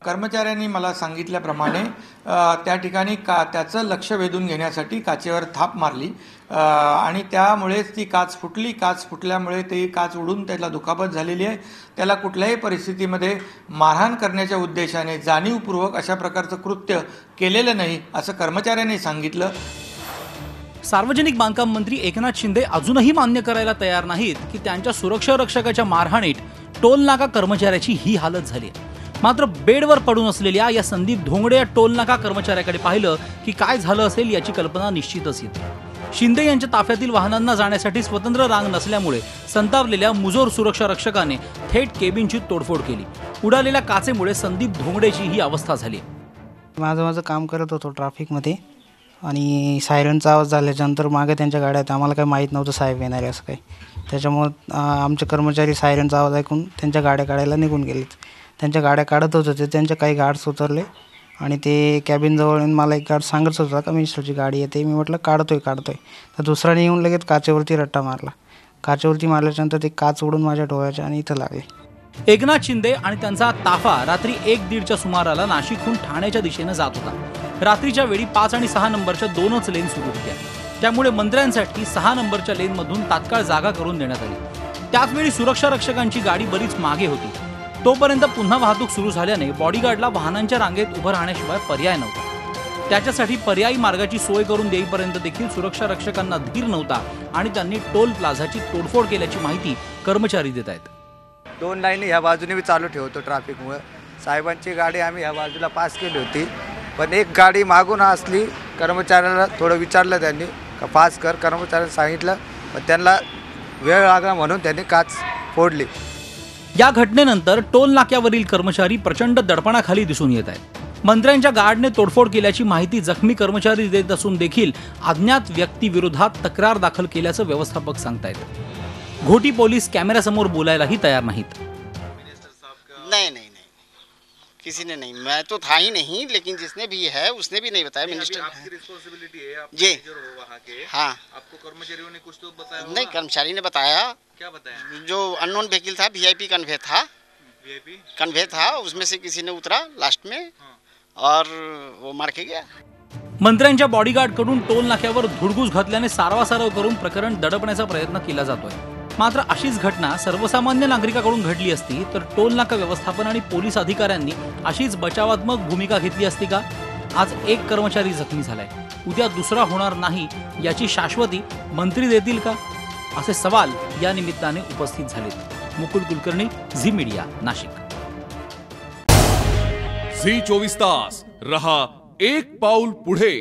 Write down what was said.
कर्मचाऱ्यांनी मला सांगितल्याप्रमाणे त्या ठिकाणी त्याचं लक्ष वेधून घेण्यासाठी काचेवर थाप मारली आणि त्यामुळेच ती काच फुटली. काच फुटल्यामुळे ती काच उडून त्याला दुखापत झालेली आहे. त्याला कुठल्याही परिस्थितीमध्ये मारहाण करण्याच्या उद्देशाने जाणीवपूर्वक अशा प्रकारचं कृत्य केलेलं नाही असं कर्मचाऱ्यांनी सांगितलं. सार्वजनिक बांधकाम मंत्री एकनाथ शिंदे अजूनही मान्य करायला तयार नाहीत की त्यांच्या सुरक्षा रक्षकाच्या मारहाणीत टोल नाका कर्मचाऱ्याची ही हालत झाली. मात्र बेडवर पडून असलेल्या या संदीप धोंगडे या टोल नाका कर्मचाऱ्याकडे पाहिलं की काय झालं असेल याची कल्पना निश्चितच येते. शिंदे यांच्या ताफ्यातील वाहनांना जाण्यासाठी स्वतंत्र रांग नसल्यामुळे संतापलेल्या मुजोर सुरक्षा रक्षकाने थेट केबिनची तोडफोड केली. उडालेल्या काचेमुळे संदीप धोंगडेची ही अवस्था झाली. माझं काम करत होतो ट्रॅफिकमध्ये आणि सायरनचा आवाज झाल्याच्यानंतर मागे त्यांच्या गाड्या आहेत. आम्हाला काही माहीत नव्हतं साहेब येणार आहे असं काही. त्याच्यामुळं आमचे कर्मचारी सायरनचा आवाज ऐकून त्यांच्या गाड्या काढायला निघून गेलेत. त्यांच्या गाड्या काढत होते. त्यांच्या काही गार्ड्स उतरले आणि ते कॅबिनजवळ मला एक गार्ड सांगत होता का मिनिस्टरची गाडी येते. मी म्हटलं काढतोय. तर दुसऱ्याने येऊन लगेच काचेवरती रट्टा मारला. काचेवरती मारल्याच्यानंतर ते काच उडून माझ्या डोळ्याच्या आणि इथं लागले. एकनाथ शिंदे आणि त्यांचा ताफा रात्री 1:30च्या सुमाराला नाशिकहून ठाण्याच्या दिशेने जात होता. रात्रीच्या वेळी 5 आणि 6 नंबरच्या दोनच लेन सुरू होत्या. त्यामुळे मंत्र्यांसाठी 6 नंबरच्या लेनमधून तात्काळ जागा करून देण्यात आली. त्याचवेळी सुरक्षा रक्षकांची गाडी बरीच मागे होती. तोपर्यंत पुन्हा वाहतूक सुरू झाल्याने बॉडीगार्डला वाहनांच्या रांगेत उभं राहण्याशिवाय पर्याय नव्हता. त्याच्यासाठी पर्यायी मार्गाची सोय करून देईपर्यंत देखील सुरक्षा रक्षकांना धीर नव्हता आणि त्यांनी टोल प्लाझाची तोडफोड केल्याची माहिती कर्मचारी देत आहेत. 2 लाईनी ह्या बाजूने बी चालू ठेवतो ट्रॅफिकमुळे. साहेबांची गाडी आम्ही ह्या बाजूला पास केली होती, पण एक गाडी मागून असली. कर्मचाऱ्याला थोडं विचारलं त्यांनी का पास कर. कर्मचाऱ्याला सांगितलं, पण त्यांना वेळ लागला म्हणून त्यांनी काच फोडली. या घटनेनंतर टोल नाक्यावरील कर्मचारी प्रचंड दडपणाखाली दिसून येत आहेत. मंत्र्यांच्या गार्डने तोडफोड केल्याची माहिती जखमी कर्मचारी देत असून देखील अज्ञात व्यक्तीविरोधात तक्रार दाखल केल्याचं व्यवस्थापक सांगतायत. घोटी पोलीस कॅमेऱ्यासमोर बोलायलाही तयार नाहीत. नहीं किसी ने नहीं, मैं तो था ही नहीं, लेकिन जिसने भी है उसने भी नहीं बताया। मिनिस्टर आपकी रिस्पांसिबिलिटी है, आप जी वहाँ के। हाँ, आपको कर्मचारियों ने कुछ तो बताया? नहीं, कर्मचारी ने बताया। क्या बताया? जो अननोन व्हीकल था, वीआईपी कन्वे था, उसमें से किसी ने उतरा लास्ट में और वो मार के गया. मंत्र्यांच्या बॉडीगार्ड कडून टोल नाक्यावर धुडगूस घातल्याने सारवासारव करून प्रकरण दडपण्याचा प्रयत्न केला जातोय. मात्र अशीच घटना सर्वसामान्य नागरिकाकडून घडली असती तर टोल नाका व्यवस्थापन आणि पोलीस अधिकाऱ्यांनी अशीच बचावात्मक भूमिका घेतली असती का? आज एक कर्मचारी जखमी झालाय, उद्या दुसरा होणार नाही याची शाश्वती मंत्री देतील का? असे सवाल या निमित्ताने उपस्थित झालेत. मुकुल कुलकर्णी, झी मीडिया, नाशिक. झी 24 तास रहा एक पाऊल पुढे.